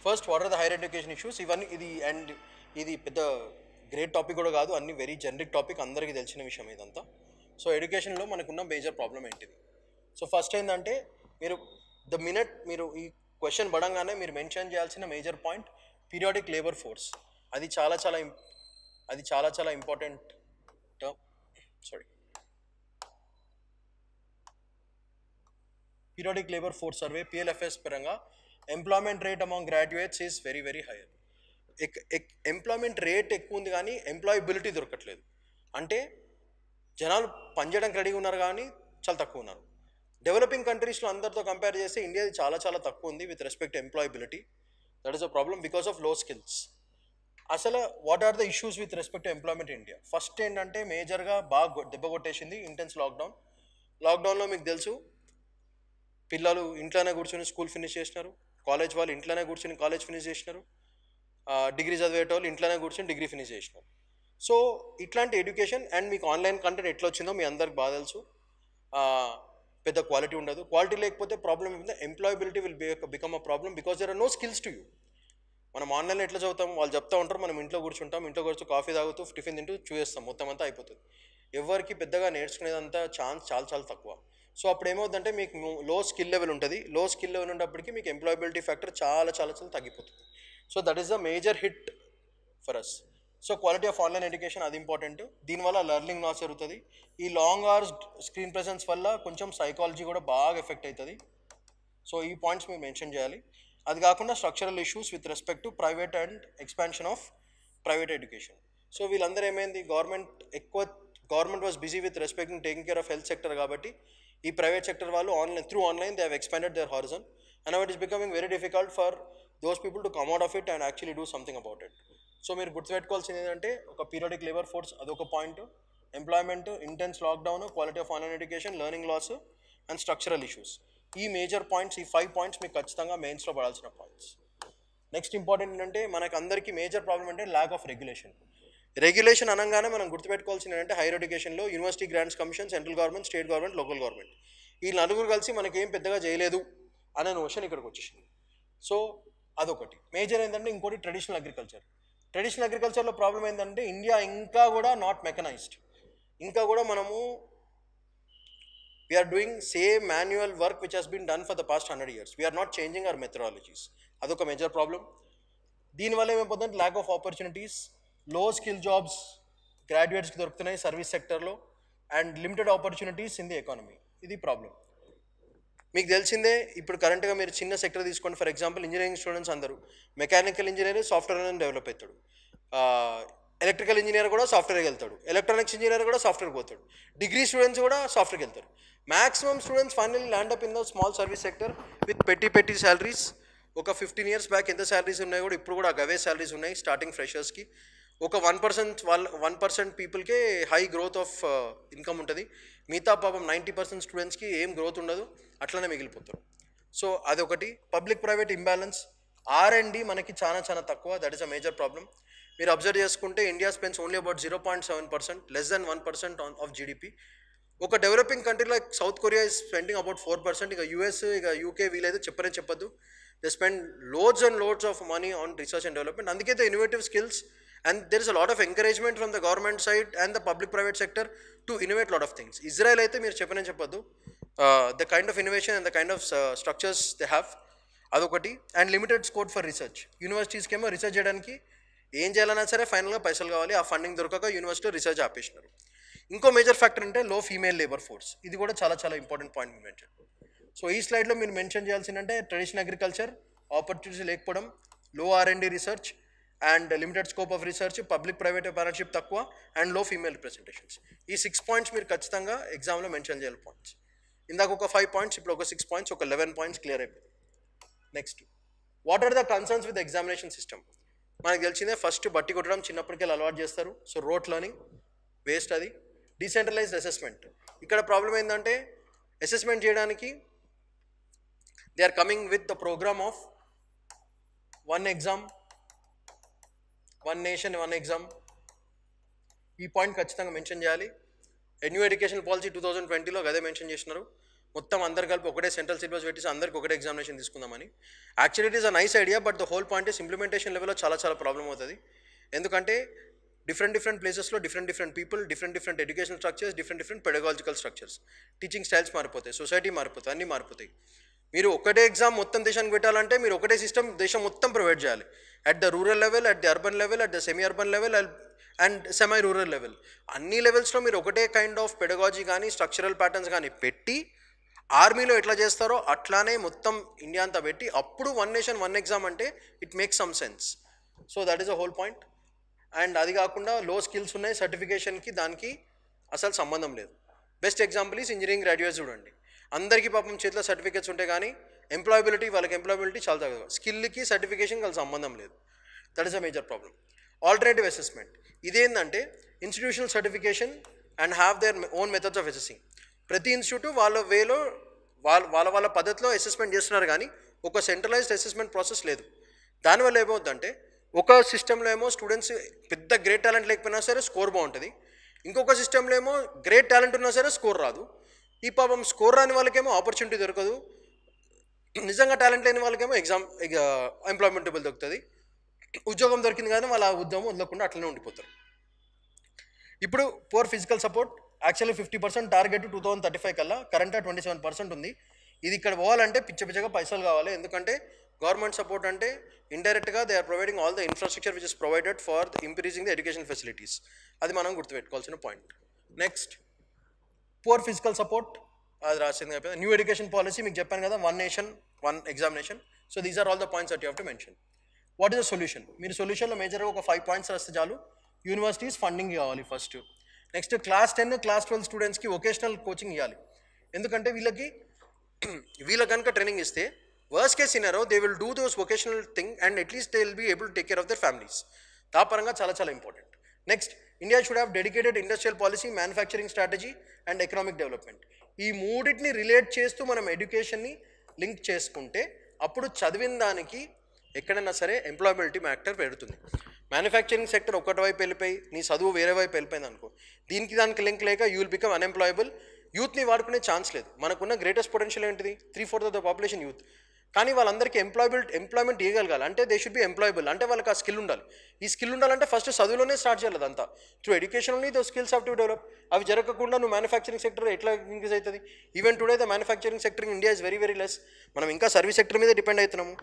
First what are the higher education issues ఇవన్నీ ఇది పెద్ద గ్రేట్ టాపిక్ కూడా కాదు, అన్ని వెరీ జనరిక్ టాపిక్, అందరికీ తెలిసిన విషయం ఇదంతా. సో ఎడ్యుకేషన్లో మనకున్న మేజర్ ప్రాబ్లం ఏంటిది? సో ఫస్ట్ ఏంటంటే మీరు మీరు ఈ క్వశ్చన్ పడంగానే మీరు మెన్షన్ చేయాల్సిన major point periodic labour force. అది చాలా చాలా important term. Sorry, periodic labour force survey PLFS పరంగా employment rate among graduates is very very higher. Employment rate ఎక్కువ ఉంది కానీ ఎంప్లాయబిలిటీ దొరకట్లేదు. అంటే జనాలు పనిచేయడానికి రెడీగా ఉన్నారు కానీ చాలా తక్కువ ఉన్నారు. డెవలపింగ్ కంట్రీస్లో అందరితో కంపేర్ చేస్తే ఇండియాది చాలా చాలా తక్కువ ఉంది with respect employability. That is a problem because of low skills. అసలు what are the issues with respect to employment India? First ఏంటంటే మేజర్గా బాగా దెబ్బ కొట్టేసింది ఇంటెన్స్ లాక్డౌన్. లాక్డౌన్లో మీకు తెలుసు, పిల్లలు ఇంట్లోనే కూర్చొని స్కూల్ ఫినిష్ చేసినారు, కాలేజ్ వాళ్ళు ఇంట్లోనే కూర్చొని కాలేజ్ ఫినిష్ చేసినారు, డిగ్రీ చదివేటోళ్ళు ఇంట్లోనే కూర్చొని డిగ్రీ ఫినిష్ చేసినారు. సో ఇట్లాంటి ఎడ్యుకేషన్ అండ్ మీకు ఆన్లైన్ కంటెంట్ ఎట్లా వచ్చిందో మీ అందరికి బాగా తెలుసు. పెద్ద క్వాలిటీ ఉండదు. క్వాలిటీ లేకపోతే ప్రాబ్లమ్ ఏంటంటే employability will become a problem because there are no skills to you. మనం ఆన్లైన్లో ఎట్లా చదువుతాం, వాళ్ళు చెప్తా ఉంటారు, మనం ఇంట్లో కూర్చుంటాం, ఇంట్లో కూర్చో కాఫీ తాగుతూ టిఫిన్ తింటూ చూసేస్తాం, మొత్తం అంతా అయిపోతుంది. ఎవరికి పెద్దగా నేర్చుకునేదంతా ఛాన్స్ చాలా చాలా తక్కువ. సో అప్పుడు ఏమవుతుందంటే మీకు లో స్కిల్ లెవెల్ ఉంటుంది. లో స్కిల్ లెవెల్ ఉన్నప్పటికీ మీకు ఎంప్లాయబిలిటీ ఫ్యాక్టర్ చాలా చాలా చాలా తగ్గిపోతుంది. So that is the major hit for us. So quality of online education అది ఇంపార్టెంట్. దీనివల్ల లెర్నింగ్ లాస్ జరుగుతుంది. ఈ లాంగ్ అవర్స్ స్క్రీన్ ప్రెసెన్స్ వల్ల కొంచెం సైకాలజీ కూడా బాగా ఎఫెక్ట్ అవుతుంది. సో ఈ పాయింట్స్ మీరు మెన్షన్ చేయాలి. అది కాకుండా structural issues with respect to private and expansion of private education. So వీళ్ళందరూ ఏమైంది, government was busy with respecting taking care of health sector కాబట్టి ఈ ప్రైవేట్ సెక్టర్ వాళ్ళు online they have expanded their horizon and now it is becoming very difficult for those people to come out of it and actually do something about it. So మీరు గుర్తుపెట్టుకోవాల్సింది ఏంటంటే ఒక periodic labour force అదొక point, employment, intense lockdown, quality of online education, learning loss and structural issues. ఈ major points, ఈ 5 points మీకు ఖచ్చితంగా మెయిన్స్లో పడాల్సిన పాయింట్స్. నెక్స్ట్ ఇంపార్టెంట్ ఏంటంటే మనకు అందరికీ మేజర్ ప్రాబ్లం అంటే ల్యాక్ ఆఫ్ రెగ్యులేషన్. రెగ్యులేషన్ అనగానే మనం గుర్తుపెట్టుకోవాల్సింది ఏంటంటే హైయర్ ఎడ్యుకేషన్లో university grants commission, central government, state government, local government, ఈ నలుగురు కలిసి మనకేం పెద్దగా చేయలేదు అనే నోషన్ ఇక్కడికి వచ్చేసింది. సో అదొకటి మేజర్. ఏంటంటే ఇంకోటి ట్రెడిషనల్ అగ్రికల్చర్లో ప్రాబ్లం ఏంటంటే ఇండియా ఇంకా కూడా నాట్ మెకనైజ్డ్. ఇంకా కూడా మనము we're doing same manual work which has been done for the past 100 years. We're not changing our methodologies. అదొక మేజర్ ప్రాబ్లం. దీనివల్ల ఏమైపోతుందంటే lack of opportunities, low skill jobs గ్రాడ్యుయేట్స్కి దొరుకుతున్నాయి సర్వీస్ సెక్టర్లో and limited opportunities in the economy. ఇది problem. మీకు తెలిసిందే, ఇప్పుడు కరెంట్గా మీరు చిన్న సెక్టర్ తీసుకోండి. ఫర్ ఎగ్జాంపుల్ ఇంజనీరింగ్ స్టూడెంట్స్ అందరూ మెకానికల్ ఇంజనీర్ సాఫ్ట్వేర్ అని డెవలప్ అవుతాడు, ఎలక్ట్రికల్ ఇంజనీర్ కూడా సాఫ్ట్వేర్కి వెళ్తాడు, ఎలక్ట్రానిక్స్ ఇంజనీర్ కూడా సాఫ్ట్వేర్కి పోతాడు, డిగ్రీ స్టూడెంట్స్ కూడా సాఫ్ట్వేర్కి వెళ్తారు. Maximum students finally land up in the small service sector with పెట్టి శాలరీస్. ఒక 15 years బ్యాక్ ఎంత శాలరీస్ ఉన్నాయో కూడా ఇప్పుడు కూడా అవే శాలరీస్ ఉన్నాయి స్టార్టింగ్ ఫ్రెషర్స్కి. ఒక 1% పీపుల్కే హై గ్రోత్ ఆఫ్ ఇన్కమ్ ఉంటుంది. మిగతా పాపం 90% స్టూడెంట్స్కి ఏం గ్రోత్ ఉండదు, అట్లనే మిగిలిపోతారు. సో అదొకటి. పబ్లిక్ ప్రైవేట్ ఇంబ్యాలెన్స్, R&D మనకి చాలా చాలా తక్కువ. That is a major problem. మీరు అబ్జర్వ్ చేసుకుంటే India spends only about 0.7%, less than 1% of GDP. ఒక developing country like South Korea is spending about 4%. ఇక US, ఇక UK వీలైతే చెప్పద్దు. They spend loads and loads of money on research and development. అందుకే the innovative skills and there is a lot of encouragement from the government side and the public private sector to innovate lot of things. Israel అయితే మీరు చెప్పద్దు, the kind of innovation and the kind of structures they have, అదొకటి. And limited scope for research. యూనివర్సిటీస్కి ఏమో research చేయడానికి ఏం చేయాలన్నా సరే ఫైనల్గా పైసలు కావాలి, ఆ ఫండింగ్ దొరకక యూనివర్సిటీలో రీసెర్చ్ ఆపేసినారు. ఇంకో మేజర్ ఫ్యాక్టర్ అంటే లో ఫీమేల్ లేబర్ ఫోర్స్. ఇది కూడా చాలా చాలా ఇంపార్టెంట్ పాయింట్ మీరు మెన్షన్. సో ఈ స్లైడ్లో మీరు మెన్షన్ చేయాల్సిందంటే ట్రెడిషనల్ అగ్రికల్చర్, ఆపర్చునిటీస్ లేకపోవడం, లో R&D research and limited scope of research, public private partnership తక్కువ అండ్ లో ఫీమేల్ రిప్రజెంటేషన్స్. ఈ 6 పాయింట్స్ మీరు ఖచ్చితంగా ఎగ్జామ్లో మెన్షన్ చేయాలి పాయింట్స్. ఇందాక ఒక 5 పాయింట్స్, ఇప్పుడు ఒక 6 పాయింట్స్, ఒక 11 పాయింట్స్ క్లియర్ అయిపోయింది. Next, what are the concerns with examination system? మనకు తెలిసిందే, ఫస్ట్ బట్టి కొట్టడం చిన్నప్పటికీ అలవాటు చేస్తారు. సో రోట్ లెర్నింగ్ వేస్ట్ అది. Decentralised assessment. ఇక్కడ ప్రాబ్లం ఏంటంటే అసెస్మెంట్ చేయడానికి they are coming with the programme of 1 exam 1 nation 1 exam. ఈ పాయింట్ ఖచ్చితంగా మెన్షన్ చేయాలి. న్యూ ఎడ్యుకేషన్ పాలసీ 2020లో అదే మెన్షన్ చేసినారు. మొత్తం అందరు కలిపి ఒకటే సెంట్రల్ సిలబస్ పెట్టేసి అందరికి ఒకటే ఎగ్జామినేషన్ తీసుకుందామని. Actually it is a nice idea, but the whole point is implementation లెవెల్లో చాలా చాలా ప్రాబ్లం అవుతుంది. ఎందుకంటే డిఫరెంట్ ప్లేసెస్లో different people, different education structures, different pedagogical structures, teaching styles మారిపోతాయి, సొసైటీ మారిపోతాయి, అన్నీ మారిపోతాయి. మీరు ఒకటే ఎగ్జామ్ మొత్తం దేశానికి పెట్టాలంటే మీరు ఒకటే సిస్టమ్ దేశం మొత్తం ప్రొవైడ్ చేయాలి. At the rural level, at the urban level, at the semi urban level and semi rural level, అన్ని లెవెల్స్లో మీరు ఒకటే కైండ్ ఆఫ్ పెడగాలజీ కానీ స్ట్రక్చరల్ ప్యాటర్న్స్ కానీ పెట్టి ఆర్మీలో ఎట్లా చేస్తారో అట్లానే మొత్తం ఇండియా అంతా పెట్టి అప్పుడు వన్ నేషన్ వన్ ఎగ్జామ్ అంటే it makes some sense. So that is a whole point. And అది కాకుండా లో స్కిల్స్ ఉన్నాయి, సర్టిఫికేషన్కి దానికి అసలు సంబంధం లేదు. Best example is engineering graduates చూడండి. అందరికీ పాపం చేతిలో సర్టిఫికేట్స్ ఉంటాయి కానీ వాళ్ళకి ఎంప్లాయబిలిటీ చాలా తక్కువ. స్కిల్కి సర్టిఫికేషన్కి వాళ్ళకి సంబంధం లేదు. That is a major problem. Alternative assessment ఇదేంటంటే institutional certification and have their own methods of assessing. ప్రతి ఇన్స్టిట్యూట్ వాళ్ళ వేలో వాళ్ళ పద్ధతిలో అసెస్మెంట్ చేస్తున్నారు కానీ ఒక సెంట్రలైజ్డ్ అసెస్మెంట్ ప్రాసెస్ లేదు. దానివల్ల ఏమవుతుందంటే ఒక సిస్టంలో ఏమో స్టూడెంట్స్ పెద్ద గ్రేట్ టాలెంట్ లేకపోయినా సరే స్కోర్ బాగుంటుంది, ఇంకొక సిస్టంలో ఏమో గ్రేట్ టాలెంట్ ఉన్నా సరే స్కోర్ రాదు. ఈ పాపం స్కోర్ రాని వాళ్ళకేమో ఆపర్చునిటీ దొరకదు, నిజంగా టాలెంట్ లేని వాళ్ళకేమో ఎంప్లాయ్మెంటబుల్ దొరుకుతుంది. ఉద్యోగం దొరికింది కానీ వాళ్ళ ఉద్యోగం వదలకుండా అట్లనే ఉండిపోతారు. ఇప్పుడు poor physical support actually 50% target 2035 కల్లా, కరెంట్ 27% ఉంది. ఇది ఇక్కడ పోవాలంటే పిచ్చగా పైసలు కావాలి. ఎందుకంటే గవర్నమెంట్ సపోర్ట్ అంటే ఇండైరెక్ట్గా they are providing all the infrastructure which is provided for increasing the education facilities. అది మనం గుర్తుపెట్టుకోవాల్సిన point. Next poor physical support అది రాసింది కదా. న్యూ ఎడ్యుకేషన్ పాలసీ మీకు చెప్పాను కదా, one nation one examination. So these are all the points that you have to mention. What is the solution? మీరు సొల్యూషన్లో మేజర్గా ఒక 5 పాయింట్స్ రాస్తే చాలు. యూనివర్సిటీస్ ఫండింగ్ ఇవ్వాలి ఫస్ట్. నెక్స్ట్ క్లాస్ 10 క్లాస్ 12 స్టూడెంట్స్కి వొకేషనల్ కోచింగ్ ఇవ్వాలి. ఎందుకంటే వీళ్ళ కనుక ట్రైనింగ్ ఇస్తే worst case scenario they will do those vocational thing and at least they will be able to take care of their families. దా పరంగా చాలా చాలా important. Next India should have dedicated industrial policy, manufacturing strategy and economic development. ఈ మూడింటిని relate చేస్తూ మనం ఎడ్యుకేషన్ని link చేసుకుంటే అప్పుడు చదివిన దానికి ఎక్కడైనా సరే ఎంప్లాయబిలిటీ ఫ్యాక్టర్ పెరుగుతుంది. మ్యానుఫ్యాక్చరింగ్ సెక్టర్ ఒకటి వైపు వెళ్ళిపోయి నీ చదువు వేరే వైపు వెళ్ళిపోయింది అనుకో, దానికి లింక్ లేక యూ విల్ బికమ్ అన్ఎంప్లాయబుల్. యూత్ని వాడుకునే ఛాన్స్ లేదు. మనకున్న గ్రేటెస్ట్ పొటెన్షియల్ ఏంటిది? 3/4 ఆఫ్ ద పాపులేషన్ యూత్. కానీ వాళ్ళందరికీ ఎంప్లాయ్మెంట్ ఇవ్వగలగాలి అంటే దే షుడ్ బి ఎంప్లాయబుల్. అంటే వాళ్ళకి ఆ స్కిల్ ఉండాలి. ఈ స్కిల్ ఉండాలంటే ఫస్ట్ చదువులోనే స్టార్ట్ చేయాలి. అదంతా through education only the skills have to develop. అవి జరగకుండా నువ్వు మ్యానుఫ్యాక్చరింగ్ సెక్టర్ ఎట్లా ఇంక్రీజ్ అవుతుంది? Even today the manufacturing sector in India is very less. మనం ఇంకా సర్వీస్ సెక్టర్ మీద డిపెండ్ అవుతున్నాము.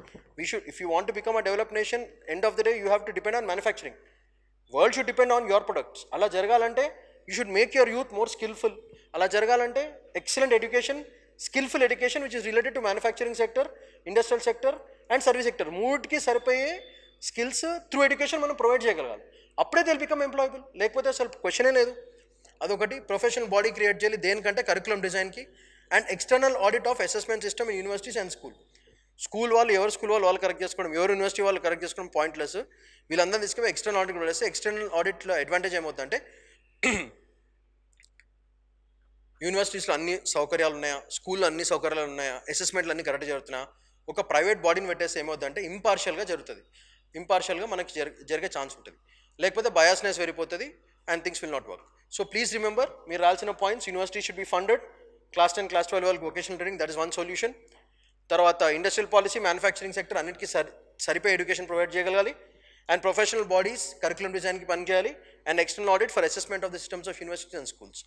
If you want to become a develop nation, end of the day you have to depend on manufacturing. World should depend on your products. అలా జరగాలంటే you should make your youth more skilful. అలా జరగాలంటే excellent education, skillful education which is related to manufacturing sector, industrial sector and service sector, మూడికి సరిపోయే skills through education మనం provide చేయగలగాలి. అప్పుడే they will become employable. లేకపోతే అసలు క్వశ్చనే లేదు. అదొకటి. ప్రొఫెషనల్ బాడీ క్రియేట్ చేయాలి. దేనికంటే కరికులం డిజైన్కి. And external audit of assessment system in universities and school వాళ్ళు కరెక్ట్ చేసుకోవడం, ఎవరు యూనివర్సిటీ వాళ్ళు కరెక్ట్ చేసుకోవడం పాయింట్లెస్. వీళ్ళందరూ తీసుకుని ఎక్స్టర్నల్ ఆడిట్ కూడా వేస్తే ఎక్స్టర్నల్ ఆడిట్లో అడ్వాంటేజ్ ఏమవుతుందంటే యూనివర్సిటీస్లో అన్ని సౌకర్యాలు ఉన్నాయా, స్కూల్లో అన్ని సౌకర్యాలు ఉన్నాయా, అసెస్మెంట్లు అన్ని కరెక్ట్ జరుగుతున్నాయా. ఒక ప్రైవేట్ బాడీని పెట్టేస్తే ఏమవుతుందంటే ఇంపార్షియల్గా జరుగుతుంది. ఇంపార్షియల్గా మనకి జరిగే ఛాన్స్ ఉంటుంది. లేకపోతే బయాస్నెస్ వెళ్ళిపోతుంది and things will not work. So please remember, మీరు రాల్సిన points: university should be funded, class 10 class 12 వాళ్ళకి vocational training, that is one solution. తర్వాత ఇండస్ట్రియల్ పాలసీ, మ్యానుఫ్యాక్చరింగ్ సెక్టర్ అన్నిటికీ సరిపోయే ఎడ్యుకేషన్ ప్రొవైడ్ చేయగలగాలి. అండ్ ప్రొఫెషనల్ బాడీస్ కరికులం డిజైన్కి పనిచేయాలి. And external audit for assessment of the systems of universities and schools.